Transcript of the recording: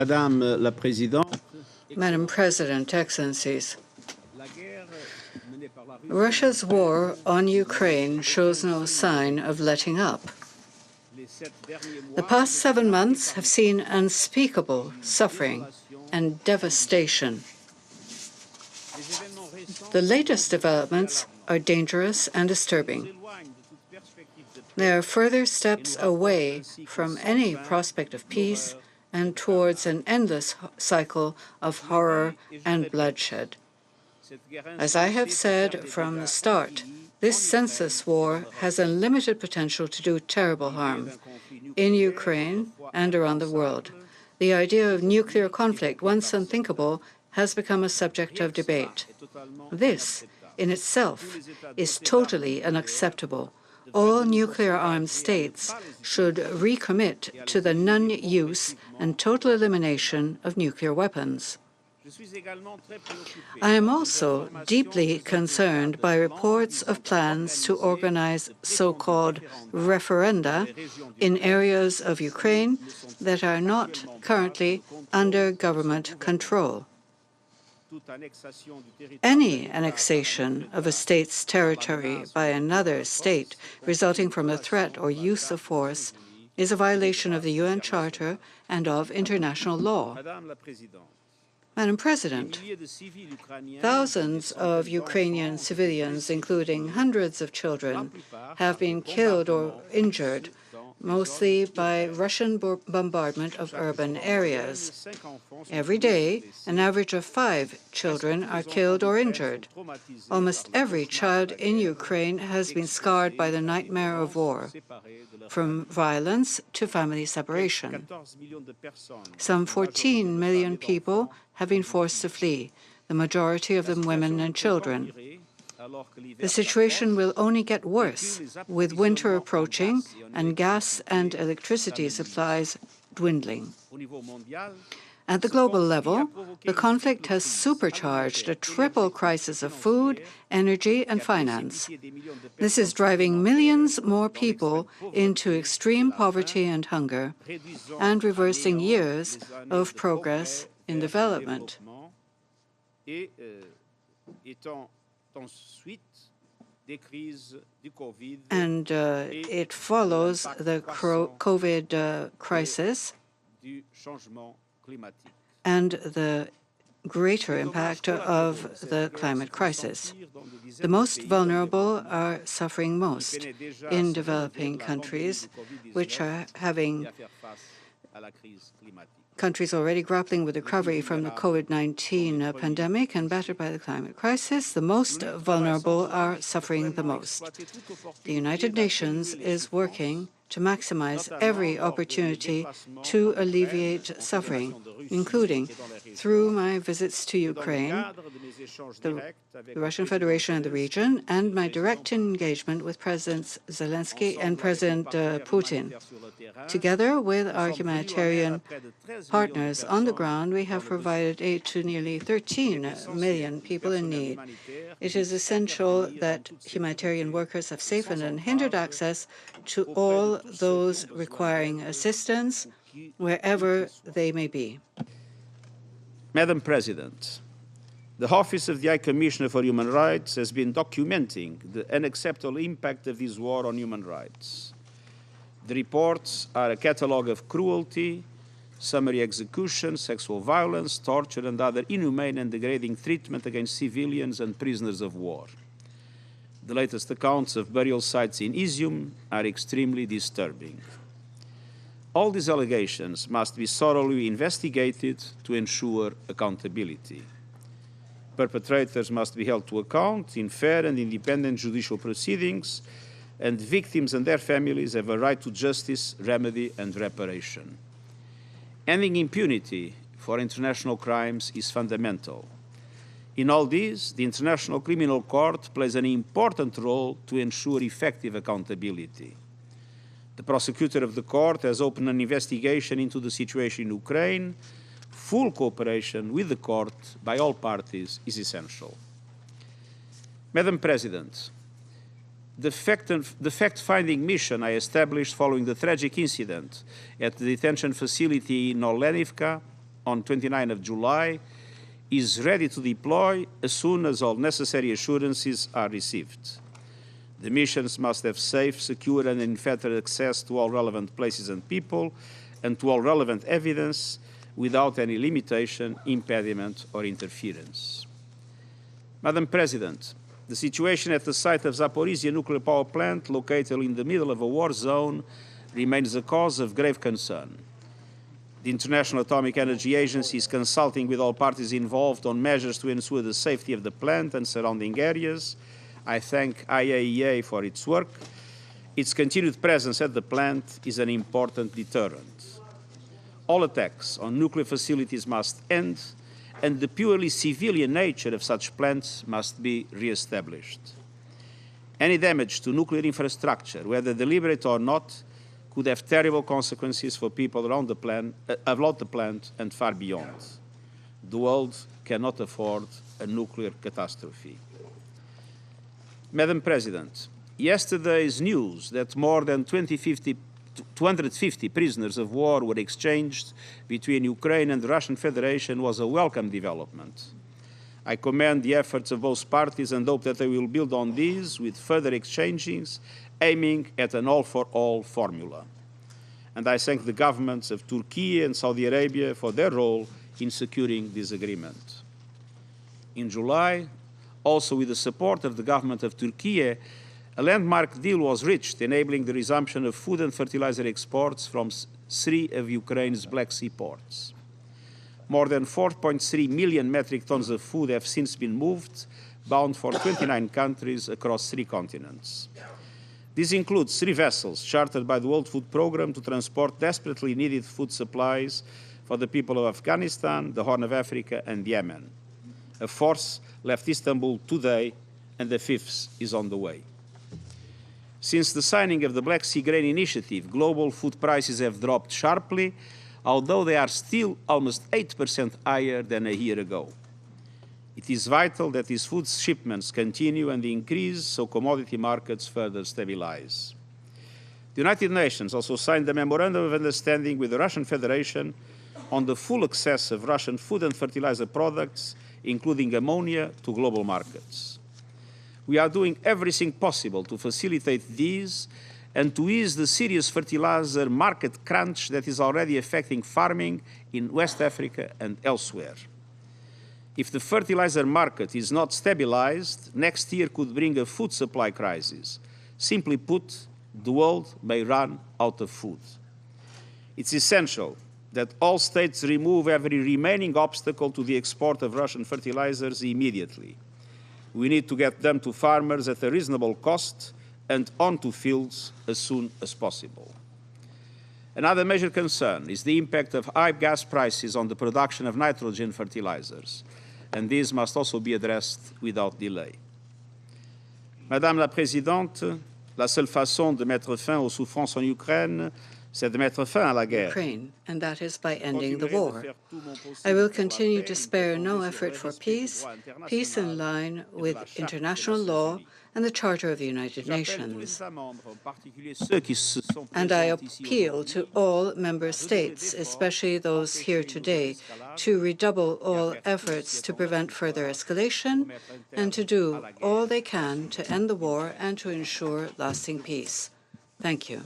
Madame la Présidente, Madam President, Excellencies, Russia's war on Ukraine shows no sign of letting up. The past 7 months have seen unspeakable suffering and devastation. The latest developments are dangerous and disturbing. They are further steps away from any prospect of peace and towards an endless cycle of horror and bloodshed. As I have said from the start, this senseless war has unlimited potential to do terrible harm in Ukraine and around the world. The idea of nuclear conflict, once unthinkable, has become a subject of debate. This, in itself, is totally unacceptable. All nuclear-armed states should recommit to the non-use and total elimination of nuclear weapons. I am also deeply concerned by reports of plans to organize so-called referenda in areas of Ukraine that are not currently under government control. Any annexation of a state's territory by another state resulting from a threat or use of force is a violation of the UN Charter and of international law. Madam President, thousands of Ukrainian civilians, including hundreds of children, have been killed or injured, mostly by Russian bombardment of urban areas. Every day, an average of 5 children are killed or injured. Almost every child in Ukraine has been scarred by the nightmare of war, from violence to family separation. Some 14 million people have been forced to flee, the majority of them women and children. The situation will only get worse with winter approaching and gas and electricity supplies dwindling. At the global level, the conflict has supercharged a triple crisis of food, energy, and finance. This is driving millions more people into extreme poverty and hunger and reversing years of progress in development. And it follows the COVID crisis and the greater impact of the climate crisis. The most vulnerable are suffering most in developing countries, which are having countries already grappling with recovery from the COVID-19 pandemic and battered by the climate crisis. The most vulnerable are suffering the most. The United Nations is working to maximize every opportunity to alleviate suffering, including through my visits to Ukraine, the Russian Federation and the region, and my direct engagement with President Zelensky and President Putin. Together with our humanitarian partners on the ground, we have provided aid to nearly 13 million people in need. It is essential that humanitarian workers have safe and unhindered access to all those requiring assistance, wherever they may be. Madam President, the Office of the High Commissioner for Human Rights has been documenting the unacceptable impact of this war on human rights. The reports are a catalogue of cruelty, summary execution, sexual violence, torture, and other inhumane and degrading treatment against civilians and prisoners of war. The latest accounts of burial sites in Izium are extremely disturbing. All these allegations must be thoroughly investigated to ensure accountability. Perpetrators must be held to account in fair and independent judicial proceedings, and victims and their families have a right to justice, remedy, and reparation. Ending impunity for international crimes is fundamental. In all this, the International Criminal Court plays an important role to ensure effective accountability. The prosecutor of the court has opened an investigation into the situation in Ukraine. Full cooperation with the court by all parties is essential. Madam President, the fact-finding mission I established following the tragic incident at the detention facility in Olenivka on 29 of July, is ready to deploy as soon as all necessary assurances are received. The missions must have safe, secure, and unfettered access to all relevant places and people, and to all relevant evidence, without any limitation, impediment, or interference. Madam President, the situation at the site of Zaporizhia nuclear power plant, located in the middle of a war zone, remains a cause of grave concern. The International Atomic Energy Agency is consulting with all parties involved on measures to ensure the safety of the plant and surrounding areas. I thank IAEA for its work. Its continued presence at the plant is an important deterrent. All attacks on nuclear facilities must end, and the purely civilian nature of such plants must be re-established. Any damage to nuclear infrastructure, whether deliberate or not, could have terrible consequences for people around the plant and far beyond. The world cannot afford a nuclear catastrophe. Madam President, yesterday's news that more than 250 prisoners of war were exchanged between Ukraine and the Russian Federation was a welcome development. I commend the efforts of both parties and hope that they will build on these with further exchanges, aiming at an all-for-all formula. And I thank the governments of Turkey and Saudi Arabia for their role in securing this agreement. In July, also with the support of the government of Turkey, a landmark deal was reached, enabling the resumption of food and fertilizer exports from 3 of Ukraine's Black Sea ports. More than 4.3 million metric tons of food have since been moved, bound for 29 countries across 3 continents. This includes 3 vessels chartered by the World Food Programme to transport desperately needed food supplies for the people of Afghanistan, the Horn of Africa, and Yemen. A 4th left Istanbul today, and the 5th is on the way. Since the signing of the Black Sea Grain Initiative, global food prices have dropped sharply, although they are still almost 8% higher than a year ago. It is vital that these food shipments continue and increase so commodity markets further stabilize. The United Nations also signed a memorandum of understanding with the Russian Federation on the full access of Russian food and fertilizer products, including ammonia, to global markets. We are doing everything possible to facilitate these and to ease the serious fertilizer market crunch that is already affecting farming in West Africa and elsewhere. If the fertilizer market is not stabilized, next year could bring a food supply crisis. Simply put, the world may run out of food. It's essential that all states remove every remaining obstacle to the export of Russian fertilizers immediately. We need to get them to farmers at a reasonable cost and onto fields as soon as possible. Another major concern is the impact of high gas prices on the production of nitrogen fertilizers, and this must also be addressed without delay. Madame la Présidente, la seule façon de mettre fin aux souffrances en Ukraine, c'est de mettre fin à la guerre. Ukraine, and that is by ending the war. I will continue to spare no effort for peace in line with international law and the Charter of the United Nations. And I appeal to all member states, especially those here today, to redouble all efforts to prevent further escalation and to do all they can to end the war and to ensure lasting peace. Thank you.